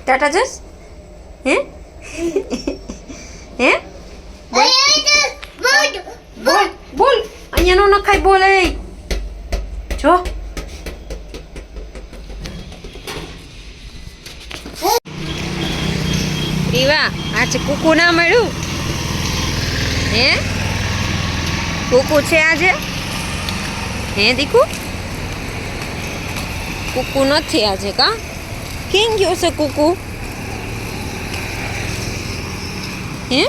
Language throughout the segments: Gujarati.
ટાટા જસ હે હે બોલ બોલ બોલ અહીંયા નો નખાય બોલ એ જો રીવા આજે કુકુ ના મળ્યું હે કુકુ છે આજે હે દીકુ કુકુ નથી આજે કા કેમ ગયો છે કુકુ હે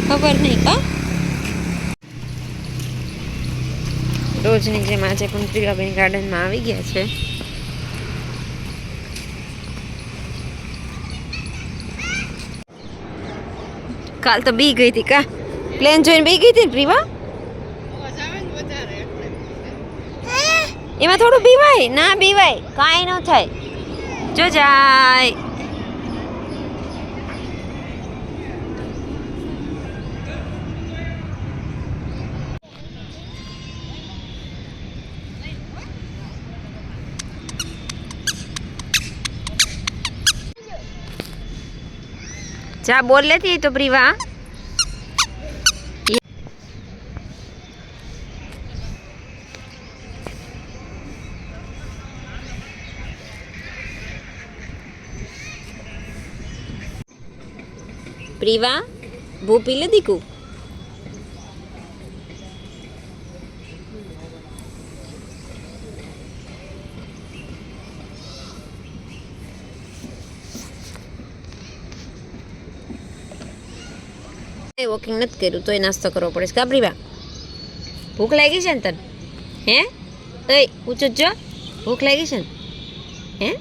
ખબર નહીં કા રોજની જેમ આજે પણ પ્રિયાબેન ગાર્ડનમાં આવી ગયા છે કાલ તો બી ગઈ હતી કા પ્લેન જોઈને બી ગઈ હતી ને પ્રિવા એમાં થોડું બીવાય ના બીવાય કાંઈ ન થાય જો જાય જા બોલ લેતી તો પ્રિવા પ્રિવા ભૂ પી લે દીકુ વોકિંગ નથી કર્યું તોય નાસ્તો કરવો પડે છે કા પ્રિવા ભૂખ લાગી છે ને તને હે એ પૂછો જો ભૂખ લાગી છે ને હે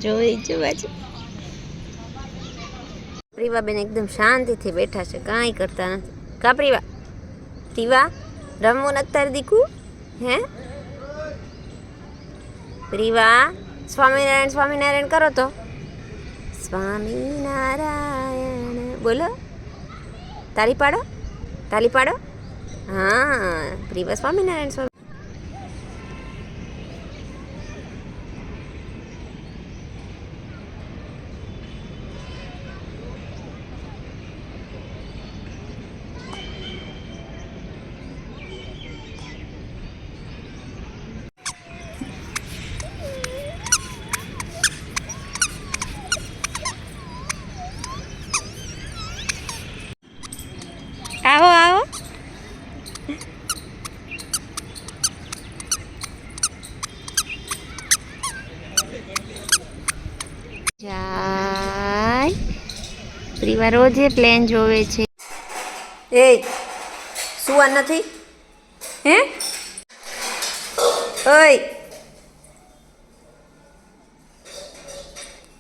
જોઈ જો બાજુ પ્રિવાબેન એકદમ શાંતિથી બેઠા છે કાંઈ કરતા નથી કા પ્રિવા રમવું નથી તારે દીકુ હે પ્રિવા સ્વામિનારાયણ સ્વામિનારાયણ કરો તો સ્વામિનારાયણ બોલો તાલી પાડો હા પ્રિવા સ્વામિનારાયણ સ્વામી આવો આવો જાય પ્રિવા રોજે પ્લેન જોવે છે એ સુવા નથી હે ઓય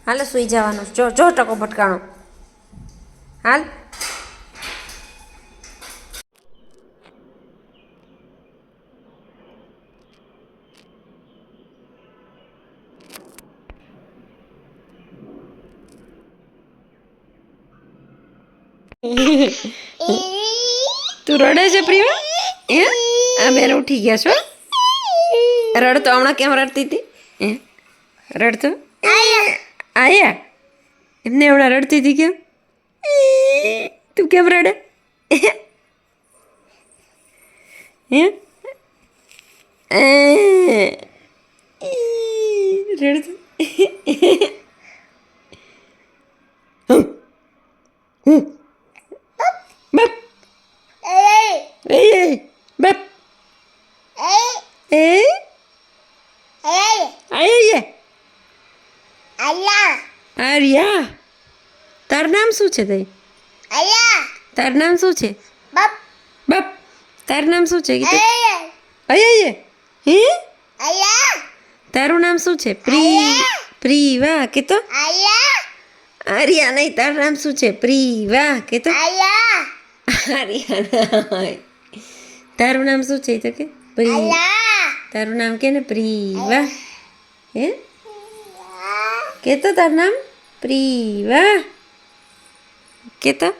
હાલો સુઈ જવાનું જો જો ટકો ભટકાણો હાલ તું રડે છે પ્રિયા હે આ બેન ઉઠી ગયા છો રડતો હમણાં કેમ રડતી હતી હે રડતો આયા એમને હમણાં રડતી હતી કેમ તું કેમ રડે હે રડતું Bep. Bep. આર્યા તારું નામ શું છે તઈ તારું નામ શું છે બપ તારું નામ શું છે અયે હે તારું નામ શું છે પ્રિવા કે તો આર્યા નહીં તારું નામ શું છે પ્રિવા કે તો આર્યા નહીં તારું નામ શું છે તો કે તારું નામ કે ને પ્રિવા હે કે તો તારું નામ પ્રિવા કે તો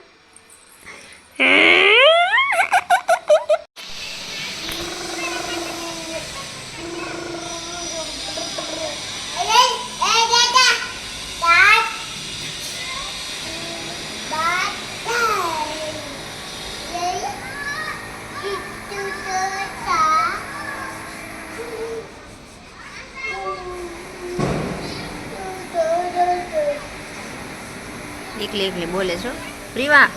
એકલી એકલી બોલે છો પ્રીવા.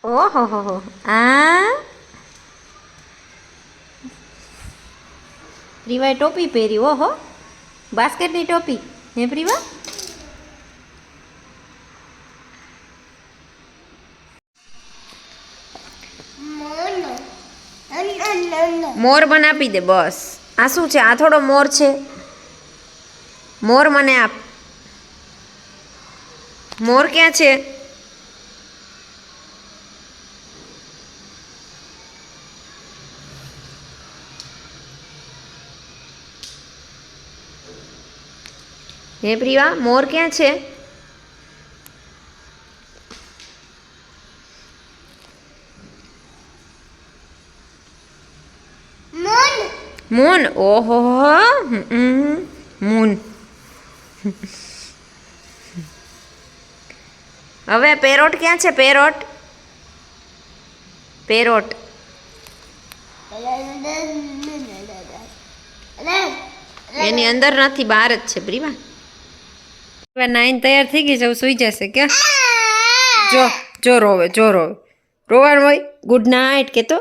ઓહો હો આ પ્રીવાએ ટોપી પહેરી. ઓહો, બાસ્કેટની ટોપી હે પ્રીવા. મોર મને આપી દે બસ. આ શું છે? આ થોડો મોર છે? મોર મને આપ. મોર ક્યાં છે? હે પ્રિયા, મોર ક્યાં છે? મૂન. ઓહો, મૂન. હવે પેરોટ ક્યાં છે? પેરોટ. પેરોટ એની અંદર નથી, બહાર જ છે પ્રીવા. નાઈન તૈયાર થઈ ગઈ છે, હવે સુઈ જશે કે? જો જો રોવે, જો રોવે. રોવાનું હોય. ગુડ નાઇટ કે તો